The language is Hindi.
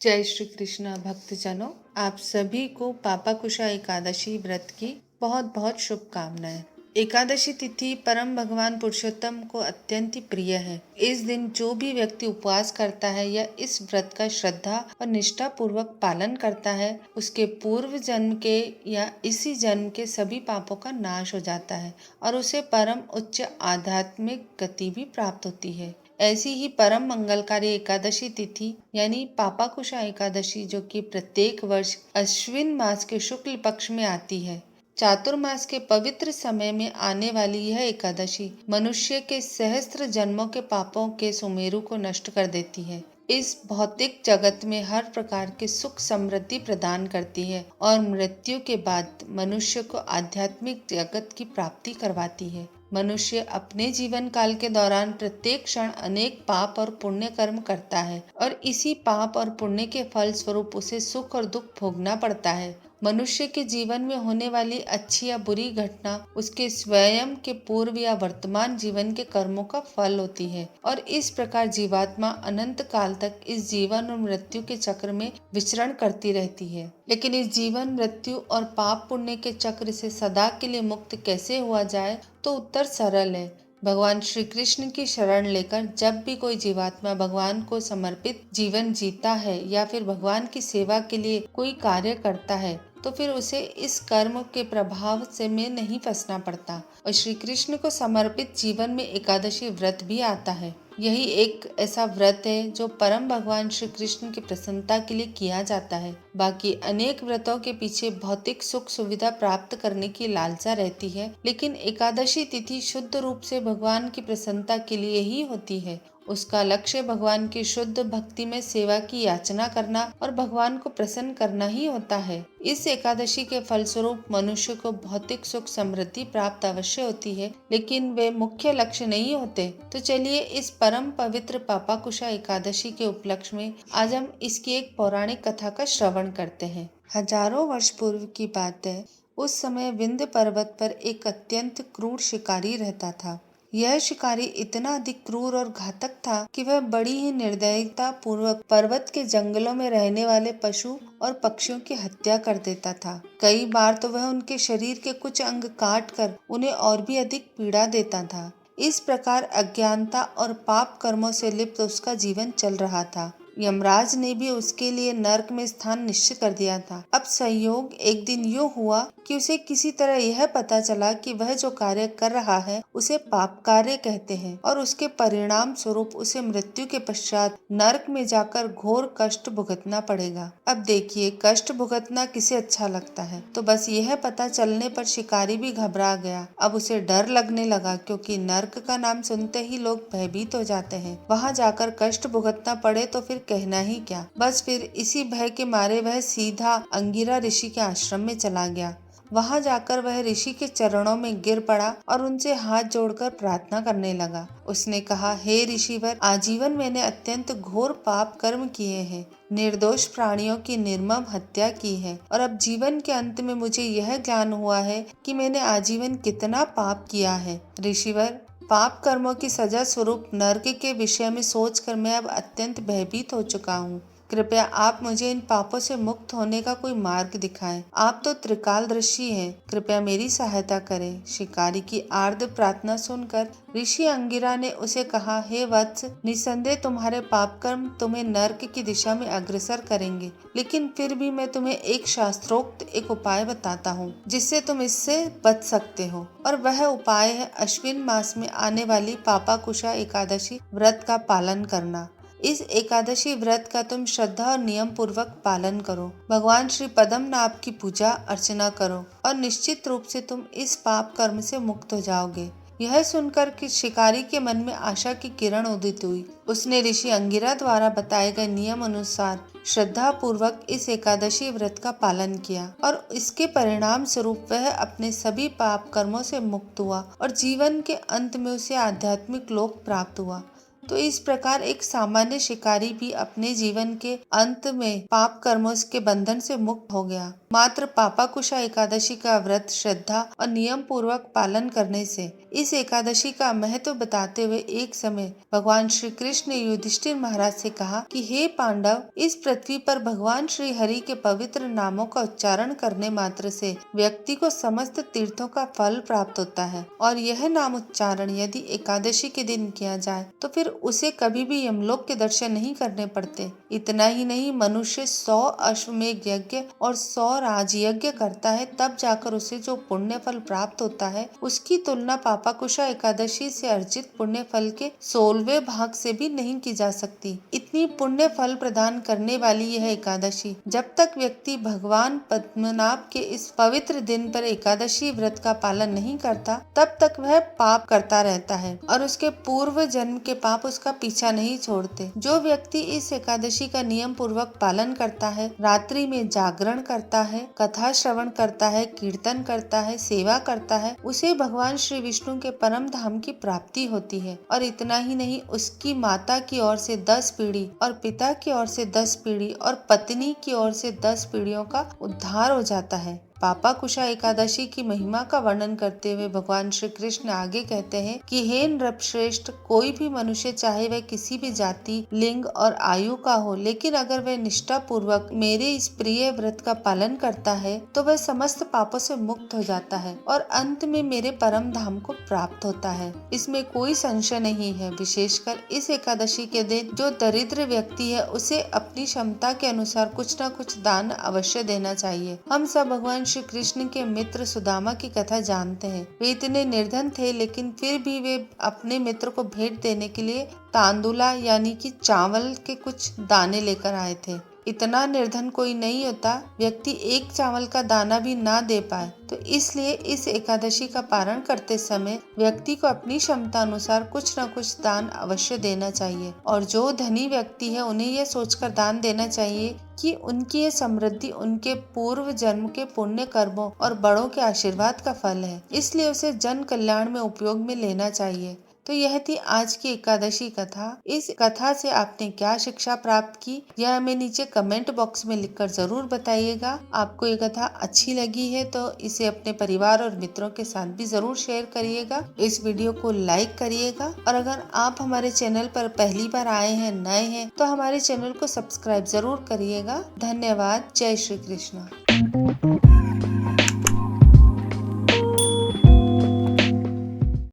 जय श्री कृष्ण भक्तजनों, आप सभी को पापाकुशा एकादशी व्रत की बहुत बहुत शुभकामनाएं। एकादशी तिथि परम भगवान पुरुषोत्तम को अत्यंत ही प्रिय है। इस दिन जो भी व्यक्ति उपवास करता है या इस व्रत का श्रद्धा और निष्ठा पूर्वक पालन करता है, उसके पूर्व जन्म के या इसी जन्म के सभी पापों का नाश हो जाता है और उसे परम उच्च आध्यात्मिक गति भी प्राप्त होती है। ऐसी ही परम मंगलकारी एकादशी तिथि यानी पापाकुशा एकादशी, जो कि प्रत्येक वर्ष अश्विन मास के शुक्ल पक्ष में आती है, चातुर्मास के पवित्र समय में आने वाली यह एकादशी मनुष्य के सहस्त्र जन्मों के पापों के सुमेरु को नष्ट कर देती है। इस भौतिक जगत में हर प्रकार के सुख समृद्धि प्रदान करती है और मृत्यु के बाद मनुष्य को आध्यात्मिक जगत की प्राप्ति करवाती है। मनुष्य अपने जीवन काल के दौरान प्रत्येक क्षण अनेक पाप और पुण्य कर्म करता है और इसी पाप और पुण्य के फल स्वरूप उसे सुख और दुख भोगना पड़ता है। मनुष्य के जीवन में होने वाली अच्छी या बुरी घटना उसके स्वयं के पूर्व या वर्तमान जीवन के कर्मों का फल होती है और इस प्रकार जीवात्मा अनंत काल तक इस जीवन और मृत्यु के चक्र में विचरण करती रहती है। लेकिन इस जीवन मृत्यु और पाप पुण्य के चक्र से सदा के लिए मुक्त कैसे हुआ जाए, तो उत्तर सरल है। भगवान श्री कृष्ण की शरण लेकर जब भी कोई जीवात्मा भगवान को समर्पित जीवन जीता है या फिर भगवान की सेवा के लिए कोई कार्य करता है, तो फिर उसे इस कर्म के प्रभाव से में नहीं फंसना पड़ता और श्री कृष्ण को समर्पित जीवन में एकादशी व्रत भी आता है। यही एक ऐसा व्रत है जो परम भगवान श्री कृष्ण की प्रसन्नता के लिए किया जाता है। बाकी अनेक व्रतों के पीछे भौतिक सुख सुविधा प्राप्त करने की लालसा रहती है, लेकिन एकादशी तिथि शुद्ध रूप से भगवान की प्रसन्नता के लिए ही होती है। उसका लक्ष्य भगवान की शुद्ध भक्ति में सेवा की याचना करना और भगवान को प्रसन्न करना ही होता है। इस एकादशी के फलस्वरूप मनुष्य को भौतिक सुख समृद्धि प्राप्त अवश्य होती है, लेकिन वे मुख्य लक्ष्य नहीं होते। तो चलिए इस परम पवित्र पापाकुशा एकादशी के उपलक्ष्य में आज हम इसकी एक पौराणिक कथा का श्रवण करते हैं। हजारों वर्ष पूर्व की बात है। उस समय विंध्य पर्वत पर एक अत्यंत क्रूर शिकारी रहता था। यह शिकारी इतना अधिक क्रूर और घातक था कि वह बड़ी ही निर्दयता पूर्वक पर्वत के जंगलों में रहने वाले पशु और पक्षियों की हत्या कर देता था। कई बार तो वह उनके शरीर के कुछ अंग काट कर उन्हें और भी अधिक पीड़ा देता था। इस प्रकार अज्ञानता और पाप कर्मों से लिप्त उसका जीवन चल रहा था। यमराज ने भी उसके लिए नरक में स्थान निश्चित कर दिया था। अब संयोग एक दिन यूं हुआ कि उसे किसी तरह यह पता चला कि वह जो कार्य कर रहा है उसे पाप कार्य कहते हैं और उसके परिणाम स्वरूप उसे मृत्यु के पश्चात नरक में जाकर घोर कष्ट भुगतना पड़ेगा। अब देखिए, कष्ट भुगतना किसे अच्छा लगता है। तो बस यह पता चलने पर शिकारी भी घबरा गया। अब उसे डर लगने लगा, क्योंकि नरक का नाम सुनते ही लोग भयभीत हो जाते हैं। वहाँ जाकर कष्ट भुगतना पड़े तो फिर कहना ही क्या। बस फिर इसी भय के मारे वह सीधा अंगिरा ऋषि के आश्रम में चला गया। वहां जाकर वह ऋषि के चरणों में गिर पड़ा और उनसे हाथ जोड़कर प्रार्थना करने लगा। उसने कहा, हे ऋषिवर, आजीवन मैंने अत्यंत घोर पाप कर्म किए हैं, निर्दोष प्राणियों की निर्मम हत्या की है और अब जीवन के अंत में मुझे यह ज्ञान हुआ है कि मैंने आजीवन कितना पाप किया है। ऋषिवर, पाप कर्मों की सजा स्वरूप नरक के विषय में सोचकर मैं अब अत्यंत भयभीत हो चुका हूँ। कृपया आप मुझे इन पापों से मुक्त होने का कोई मार्ग दिखाएं। आप तो त्रिकालदर्शी हैं, कृपया मेरी सहायता करें। शिकारी की आर्द्र प्रार्थना सुनकर ऋषि अंगिरा ने उसे कहा, हे वत्स, निसंदेह तुम्हारे पाप कर्म तुम्हें नरक की दिशा में अग्रसर करेंगे, लेकिन फिर भी मैं तुम्हें एक शास्त्रोक्त एक उपाय बताता हूँ जिससे तुम इससे बच सकते हो, और वह उपाय है अश्विन मास में आने वाली पापाकुशा एकादशी व्रत का पालन करना। इस एकादशी व्रत का तुम श्रद्धा और नियम पूर्वक पालन करो। भगवान श्री पद्मनाभ की पूजा अर्चना करो और निश्चित रूप से तुम इस पाप कर्म से मुक्त हो जाओगे। यह सुनकर कि शिकारी के मन में आशा की किरण उदित हुई। उसने ऋषि अंगिरा द्वारा बताए गए नियम अनुसार श्रद्धा पूर्वक इस एकादशी व्रत का पालन किया और इसके परिणाम स्वरूप वह अपने सभी पाप कर्मों से मुक्त हुआ और जीवन के अंत में उसे आध्यात्मिक लोक प्राप्त हुआ। तो इस प्रकार एक सामान्य शिकारी भी अपने जीवन के अंत में पाप कर्मों के बंधन से मुक्त हो गया। मात्र पापाकुशा एकादशी का व्रत श्रद्धा और नियम पूर्वक पालन करने से। इस एकादशी का महत्व बताते हुए एक समय भगवान श्री कृष्ण ने युधिष्ठिर महाराज से कहा कि हे पांडव, इस पृथ्वी पर भगवान श्री हरि के पवित्र नामों का उच्चारण करने मात्र से व्यक्ति को समस्त तीर्थों का फल प्राप्त होता है, और यह नाम उच्चारण यदि एकादशी के दिन किया जाए तो फिर उसे कभी भी यमलोक के दर्शन नहीं करने पड़ते। इतना ही नहीं, मनुष्य 100 अश्वमेध यज्ञ और 100 राजयज्ञ करता है, तब जाकर उसे जो पुण्य फल प्राप्त होता है उसकी तुलना पापाकुशा एकादशी से अर्जित पुण्य फल के 16वें भाग से भी नहीं की जा सकती। इतनी पुण्य फल प्रदान करने वाली यह एकादशी, जब तक व्यक्ति भगवान पद्मनाभ के इस पवित्र दिन पर एकादशी व्रत का पालन नहीं करता, तब तक वह पाप करता रहता है और उसके पूर्व जन्म के पाप उसका पीछा नहीं छोड़ते। जो व्यक्ति इस एकादशी का नियम पूर्वक पालन करता है, रात्रि में जागरण करता है, कथा श्रवण करता है, कीर्तन करता है, सेवा करता है, उसे भगवान श्री विष्णु के परम धाम की प्राप्ति होती है। और इतना ही नहीं, उसकी माता की ओर से 10 पीढ़ी और पिता की ओर से 10 पीढ़ी और पत्नी की ओर से 10 पीढ़ियों का उद्धार हो जाता है। पापाकुशा एकादशी की महिमा का वर्णन करते हुए भगवान श्री कृष्ण आगे कहते हैं कि हे नृपश्रेष्ठ, कोई भी मनुष्य चाहे वह किसी भी जाति, लिंग और आयु का हो, लेकिन अगर वह निष्ठा पूर्वक मेरे इस प्रिय व्रत का पालन करता है तो वह समस्त पापों से मुक्त हो जाता है और अंत में मेरे परम धाम को प्राप्त होता है। इसमें कोई संशय नहीं है। विशेषकर इस एकादशी के दिन जो दरिद्र व्यक्ति है, उसे अपनी क्षमता के अनुसार कुछ न कुछ दान अवश्य देना चाहिए। हम सब भगवान श्री कृष्ण के मित्र सुदामा की कथा जानते हैं। वे इतने निर्धन थे, लेकिन फिर भी वे अपने मित्र को भेंट देने के लिए तांदुला यानी कि चावल के कुछ दाने लेकर आए थे। इतना निर्धन कोई नहीं होता व्यक्ति एक चावल का दाना भी ना दे पाए। तो इसलिए इस एकादशी का पारण करते समय व्यक्ति को अपनी क्षमता अनुसार कुछ न कुछ दान अवश्य देना चाहिए। और जो धनी व्यक्ति है, उन्हें यह सोचकर दान देना चाहिए कि उनकी ये समृद्धि उनके पूर्व जन्म के पुण्य कर्मों और बड़ों के आशीर्वाद का फल है, इसलिए उसे जन कल्याण में उपयोग में लेना चाहिए। तो यह थी आज की एकादशी कथा। इस कथा से आपने क्या शिक्षा प्राप्त की, यह हमें नीचे कमेंट बॉक्स में लिखकर जरूर बताइएगा। आपको ये कथा अच्छी लगी है तो इसे अपने परिवार और मित्रों के साथ भी जरूर शेयर करिएगा। इस वीडियो को लाइक करिएगा और अगर आप हमारे चैनल पर पहली बार आए हैं, नए हैं, तो हमारे चैनल को सब्सक्राइब जरूर करिएगा। धन्यवाद। जय श्री कृष्ण।